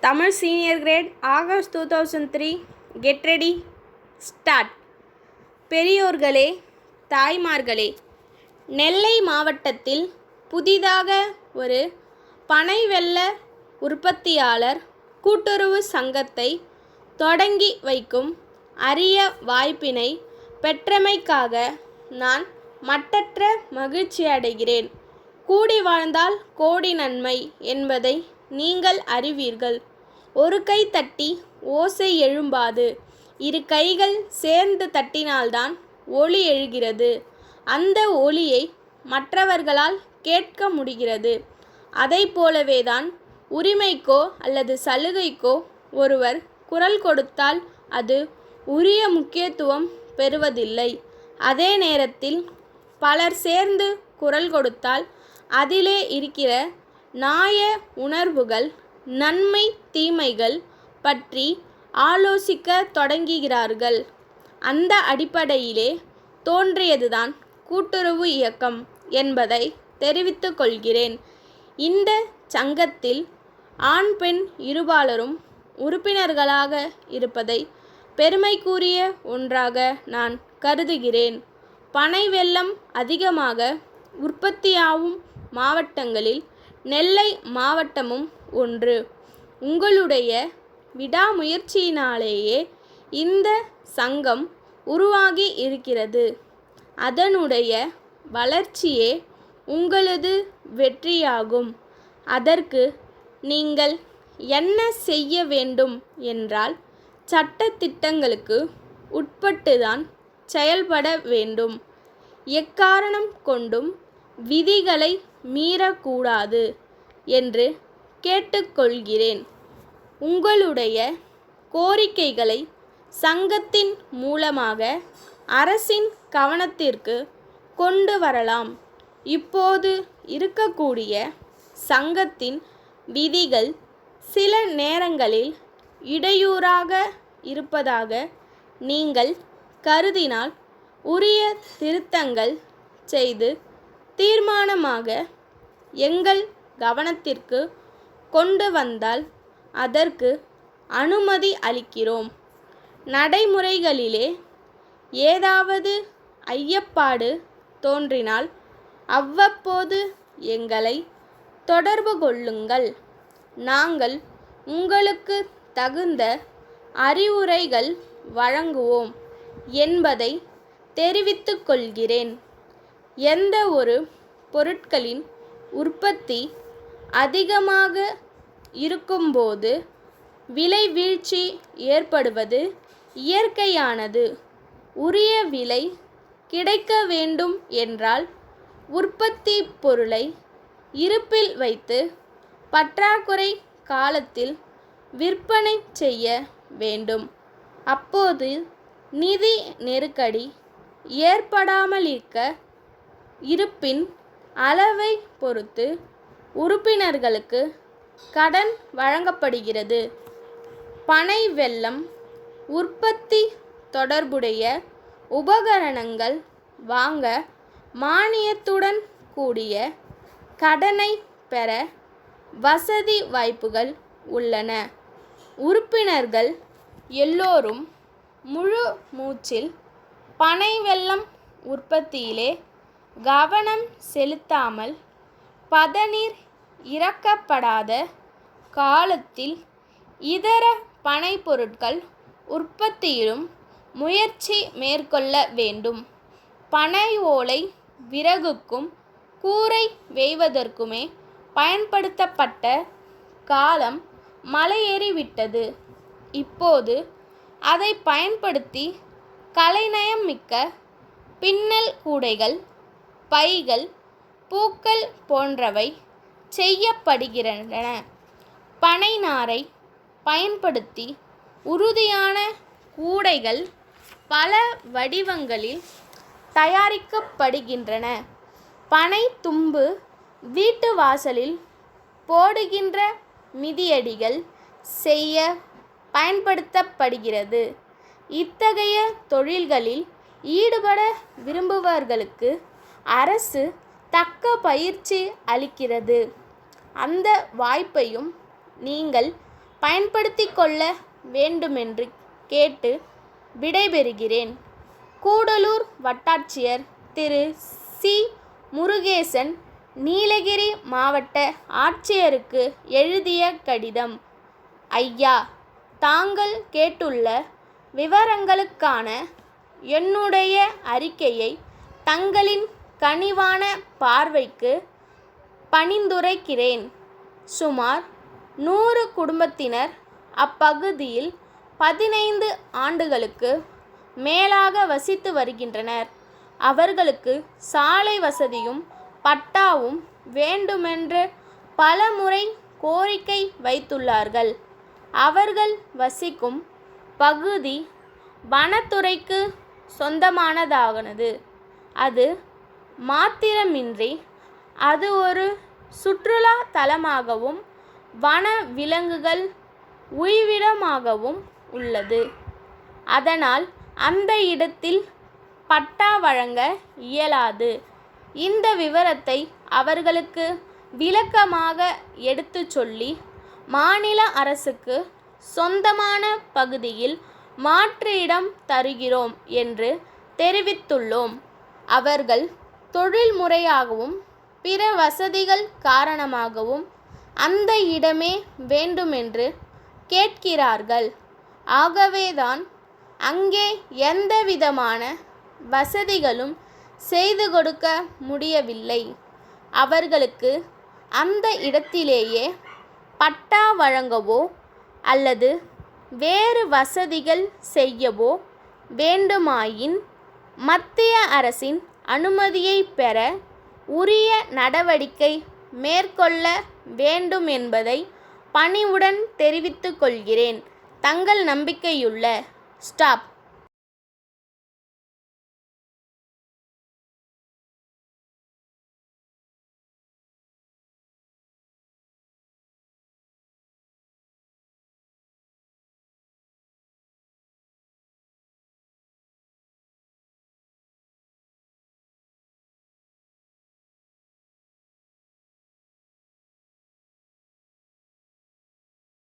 Tamil Senior Grade, August 2003. Get ready, start. பெரியோர்களே, தாய்மார்களே, நெல்லை மாவட்டத்தில் புதிதாக ஒரு பனை வெல்ல உற்பத்தியாளர் கூட்டுறவு சங்கத்தை தொடங்கி வைக்கும் அரிய வாய்ப்பினை பெற்றமைக்காக நான் மட்டற்ற மகிழ்ச்சியடைகிறேன். கூடி வாழ்ந்தால் கோடி நன்மை என்பதை நீங்கள் அறிவீர்கள். ஒரு கை தட்டி ஓசை எழும்பாது, இரு கைகள் சேர்ந்து தட்டினால்தான் ஒலி எழுகிறது. அந்த ஒலியை மற்றவர்களால் கேட்க முடிகிறது. அதை போலவேதான் உரிமைக்கோ அல்லது சலுகைக்கோ ஒருவர் குரல் கொடுத்தால் அது உரிய முக்கியத்துவம் பெறுவதில்லை. அதே நேரத்தில் பலர் சேர்ந்து குரல் கொடுத்தால் அதிலே இருக்கிற நியாய உணர்வுகள், நன்மை தீமைகள் பற்றி ஆலோசிக்க தொடங்குகிறார்கள். அந்த அடிப்படையிலே தோன்றியதுதான் கூட்டுறவு இயக்கம் என்பதை தெரிவித்துக் கொள்கிறேன். இந்த சங்கத்தில் ஆண் பெண் இருபாலரும் உறுப்பினர்களாக இருப்பதை பெருமைக்குரிய ஒன்றாக நான் கருதுகிறேன். பனை வெல்லம் அதிகமாக உற்பத்தியாகும் மாவட்டங்களில் நெல்லை மாவட்டமும் ஒன்று. உங்களுடைய விடாமுயற்சியினாலேயே இந்த சங்கம் உருவாகி இருக்கிறது. அதனுடைய வளர்ச்சியே உங்களது வெற்றியாகும். அதற்கு நீங்கள் என்ன செய்ய வேண்டும் என்றால், சட்ட திட்டங்களுக்கு உட்பட்டுதான் செயல்பட வேண்டும். எக்காரணம் கொண்டும் விதிகளை மீறக்கூடாது என்று கேட்டுக்கொள்கிறேன். உங்களுடைய கோரிக்கைகளை சங்கத்தின் மூலமாக அரசின் கவனத்திற்கு கொண்டு வரலாம். இப்போது இருக்கக்கூடிய சங்கத்தின் விதிகள் சில நேரங்களில் இடையூறாக இருப்பதாக நீங்கள் கருதினால் உரிய திருத்தங்கள் செய்து தீர்மானமாக எங்கள் கவனத்திற்கு கொண்டு வந்தால் அதற்கு அனுமதி அளிக்கிறோம். நடைமுறைகளிலே ஏதாவது ஐயப்பாடு தோன்றினால் அவ்வப்போது எங்களை தொடர்பு கொள்ளுங்கள். நாங்கள் உங்களுக்கு தகுந்த அறிவுரைகள் வழங்குவோம் என்பதை தெரிவித்துக் கொள்கிறேன். எந்த ஒரு பொருட்களின் உற்பத்தி அதிகமாக இருக்கும்போது விலை வீழ்ச்சி ஏற்படுவது இயற்கையானது. உரிய விலை கிடைக்க வேண்டும் என்றால் உற்பத்தி பொருளை இருப்பில் வைத்து பற்றாக்குறை காலத்தில் விற்பனை செய்ய வேண்டும். அப்போது நிதி நெருக்கடி ஏற்படாமலிருக்க இருப்பின் அளவை பொறுத்து உறுப்பினர்களுக்கு கடன் வழங்கப்படுகிறது. பனை வெல்லம் உற்பத்தி தொடர்புடைய உபகரணங்கள் வாங்க மானியத்துடன் கூடிய கடனை பெற வசதி வாய்ப்புகள் உள்ளன. உறுப்பினர்கள் எல்லோரும் முழு மூச்சில் பனை வெல்லம் உற்பத்தியிலே கவனம் செலுத்தாமல் பதநீர் இறக்கப்படாத காலத்தில் இதர பனை பொருட்கள் உற்பத்தியிலும் முயற்சி மேற்கொள்ள வேண்டும். பனை ஓலை விறகுக்கும் கூரை வேய்வதற்குமே பயன்படுத்தப்பட்ட காலம் மலையேறிவிட்டது. இப்போது அதை பயன்படுத்தி கலைநயம் மிக்க பின்னல் கூடைகள், பைகள், பூக்கள் போன்றவை செய்யப்படுகின்றன. பனை நாரை பயன்படுத்தி உறுதியான கூடைகள் பல வடிவங்களில் தயாரிக்கப்படுகின்றன. பனை தும்பு வீட்டு வாசலில் போடுகின்ற மிதியடிகள் செய்ய பயன்படுத்தப்படுகிறது. இத்தகைய தொழில்களில் ஈடுபட விரும்புபவர்களுக்கு அரசு தக்க பயிற்சி அளிக்கிறது. அந்த வாய்ப்பையும் நீங்கள் பயன்படுத்தி கொள்ள வேண்டுமென்று கேட்டு விடைபெறுகிறேன். கூடலூர் வட்டாட்சியர் திரு சி. முருகேசன், நீலகிரி மாவட்ட ஆட்சியருக்கு எழுதிய கடிதம். ஐயா, தாங்கள் கேட்டுள்ள விவரங்களுக்கான என்னுடைய அறிக்கையை தங்களின் கனிவான பார்வைக்கு பணிந்துரைக்கிறேன். சுமார் 100 குடும்பத்தினர் அப்பகுதியில் 15 ஆண்டுகளுக்கு மேலாக வசித்து வருகின்றனர். அவர்களுக்கு சாலை வசதியும் பட்டாவும் வேண்டுமென்று பலமுறை கோரிக்கை வைத்துள்ளார்கள். அவர்கள் வசிக்கும் பகுதி வனத்துறைக்கு சொந்தமானதானது. அது மாத்திரமின்றி அது ஒரு சுற்றுலா தலமாகவும் வன விலங்குகள் உய்விடமாகவும் உள்ளது. அதனால் அந்த இடத்தில் பட்டா வழங்க இயலாது. இந்த விவரத்தை அவர்களுக்கு விளக்கமாக எடுத்துச் சொல்லி மாநில அரசுக்கு சொந்தமான பகுதியில் மாற்று இடம் தருகிறோம் என்று தெரிவித்துள்ளோம். அவர்கள் தொழில் முறையாகவும் பிற வசதிகள் காரணமாகவும் அந்த இடமே வேண்டுமென்று கேட்கிறார்கள். ஆகவேதான் அங்கே எந்தவிதமான வசதிகளும் செய்து கொடுக்க முடியவில்லை. அவர்களுக்கு அந்த இடத்திலேயே பட்டா வழங்கவோ அல்லது வேறு வசதிகள் செய்யவோ வேண்டுமாயின் மத்திய அரசின் அனுமதியை பெற உரிய நடவடிக்கை மேற்கொள்ள வேண்டும் என்பதை பணிவுடன் தெரிவித்துக் கொள்கிறேன். தங்கள் நம்பிக்கையுள்ள ஸ்டாப்.